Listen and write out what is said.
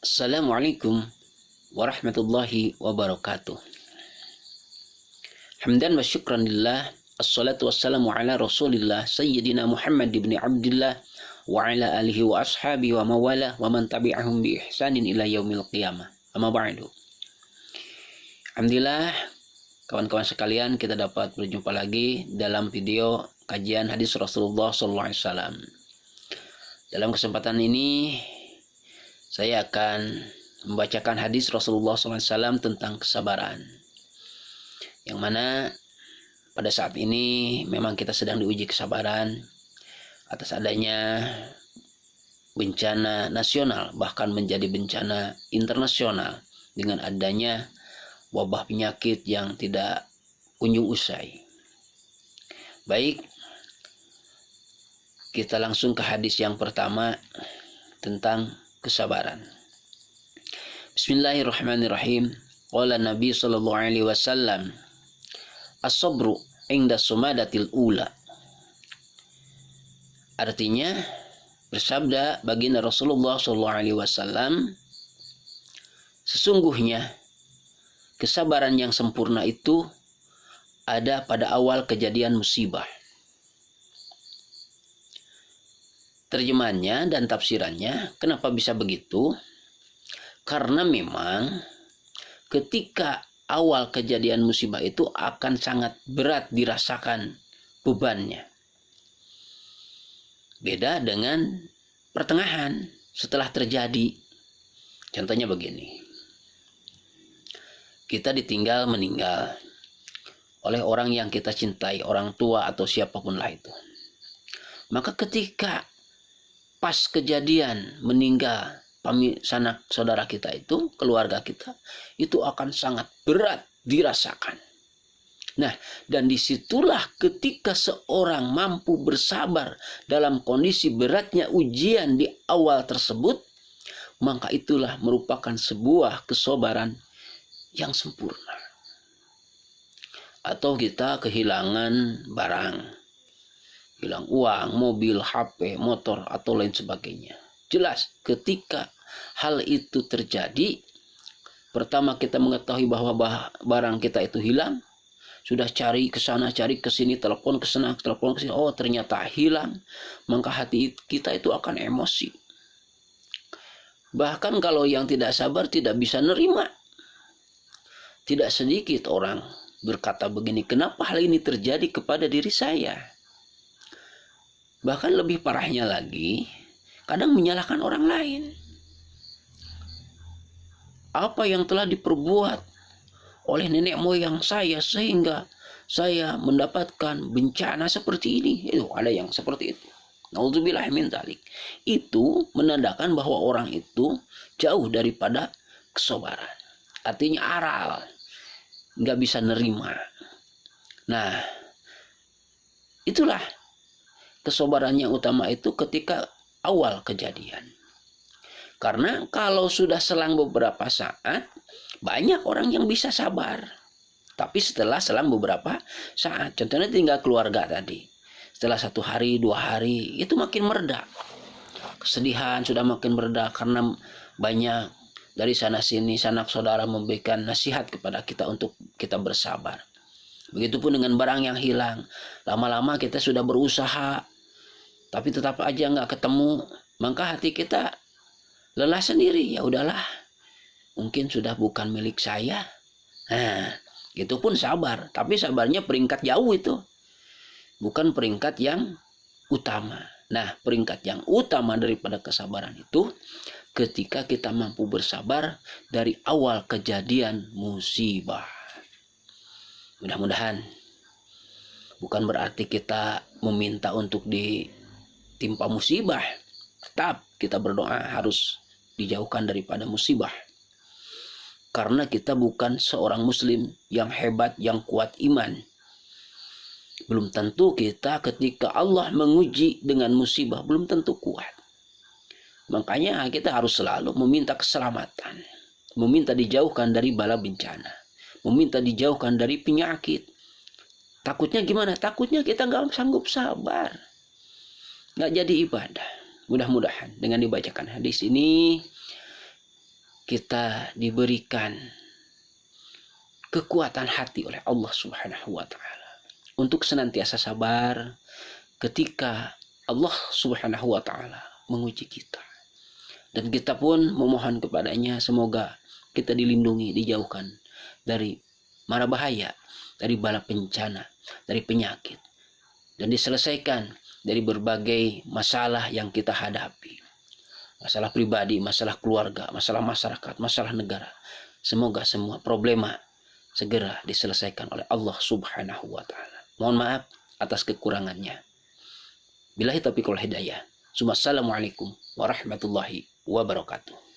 Assalamualaikum warahmatullahi wabarakatuh. Hamdan wa syukran lillah. Assalatu wassalamu ala rasulillah Sayyidina Muhammad ibn Abdullah wa ala alihi wa ashabi wa mawala wa man tabi'ahum bi ihsanin ila yaumil qiyamah. Amma ba'du. Alhamdulillah, kawan-kawan sekalian, kita dapat berjumpa lagi dalam video kajian hadis Rasulullah SAW. Dalam kesempatan ini saya akan membacakan hadis Rasulullah SAW tentang kesabaran, yang mana pada saat ini memang kita sedang diuji kesabaran atas adanya bencana nasional, bahkan menjadi bencana internasional dengan adanya wabah penyakit yang tidak kunjung usai. Baik, kita langsung ke hadis yang pertama tentang kesabaran. Bismillahirrahmanirrahim. Qala Nabi sallallahu alaihi wasallam, as-sabru inda sumadatil ula. Artinya, bersabda baginda Rasulullah sallallahu alaihi wasallam, sesungguhnya kesabaran yang sempurna itu ada pada awal kejadian musibah. Terjemahannya dan tafsirannya, kenapa bisa begitu? Karena memang ketika awal kejadian musibah itu akan sangat berat dirasakan bebannya. Beda dengan pertengahan setelah terjadi. Contohnya begini. Kita ditinggal meninggal oleh orang yang kita cintai, orang tua atau siapapun lah itu. Maka ketika pas kejadian meninggal sanak saudara kita itu, keluarga kita, itu akan sangat berat dirasakan. Nah, dan disitulah ketika seorang mampu bersabar dalam kondisi beratnya ujian di awal tersebut, maka itulah merupakan sebuah kesabaran yang sempurna. Atau kita kehilangan barang, hilang uang, mobil, HP, motor, atau lain sebagainya. Jelas ketika hal itu terjadi, pertama kita mengetahui bahwa barang kita itu hilang, sudah cari ke sana, cari ke sini, telepon ke sana, telepon ke sini, oh ternyata hilang, maka hati kita itu akan emosi. Bahkan kalau yang tidak sabar tidak bisa nerima. Tidak sedikit orang berkata begini, kenapa hal ini terjadi kepada diri saya? Bahkan lebih parahnya lagi, kadang menyalahkan orang lain. Apa yang telah diperbuat oleh nenek moyang saya sehingga saya mendapatkan bencana seperti ini? Itu ada yang seperti itu. Nauzubillah min dzalik. Itu menandakan bahwa orang itu jauh daripada kesabaran. Artinya aral, nggak bisa nerima. Nah, itulah kesabaran yang utama itu ketika awal kejadian. Karena kalau sudah selang beberapa saat, banyak orang yang bisa sabar. Tapi setelah selang beberapa saat, contohnya tinggal keluarga tadi. Setelah 1 hari, 2 hari, itu makin mereda. Kesedihan sudah makin mereda karena banyak dari sana-sini sanak saudara memberikan nasihat kepada kita untuk kita bersabar. Begitupun dengan barang yang hilang. Lama-lama kita sudah berusaha, tapi tetap aja nggak ketemu, maka hati kita lelah sendiri. Ya udahlah, mungkin sudah bukan milik saya. Nah, itu pun sabar, tapi sabarnya peringkat jauh itu, bukan peringkat yang utama. Nah, peringkat yang utama daripada kesabaran itu ketika kita mampu bersabar dari awal kejadian musibah. Mudah-mudahan bukan berarti kita meminta untuk ditimpa musibah. Tetap kita berdoa harus dijauhkan daripada musibah. Karena kita bukan seorang muslim yang hebat, yang kuat iman. Belum tentu kita ketika Allah menguji dengan musibah, belum tentu kuat. Makanya kita harus selalu meminta keselamatan. Meminta dijauhkan dari bala bencana. Meminta dijauhkan dari penyakit. Takutnya gimana? Takutnya kita nggak sanggup sabar. Nggak jadi ibadah. Mudah-mudahan dengan dibacakan hadis ini kita diberikan kekuatan hati oleh Allah Subhanahu wa taala untuk senantiasa sabar ketika Allah Subhanahu wa taala menguji kita. Dan kita pun memohon kepadanya semoga kita dilindungi, dijauhkan dari mara bahaya, dari bala bencana, dari penyakit, dan diselesaikan dari berbagai masalah yang kita hadapi. Masalah pribadi, masalah keluarga, masalah masyarakat, masalah negara. Semoga semua problema segera diselesaikan oleh Allah Subhanahu wa taala. Mohon maaf atas kekurangannya. Billahi taufiq wal hidayah. Assalamualaikum warahmatullahi wabarakatuh.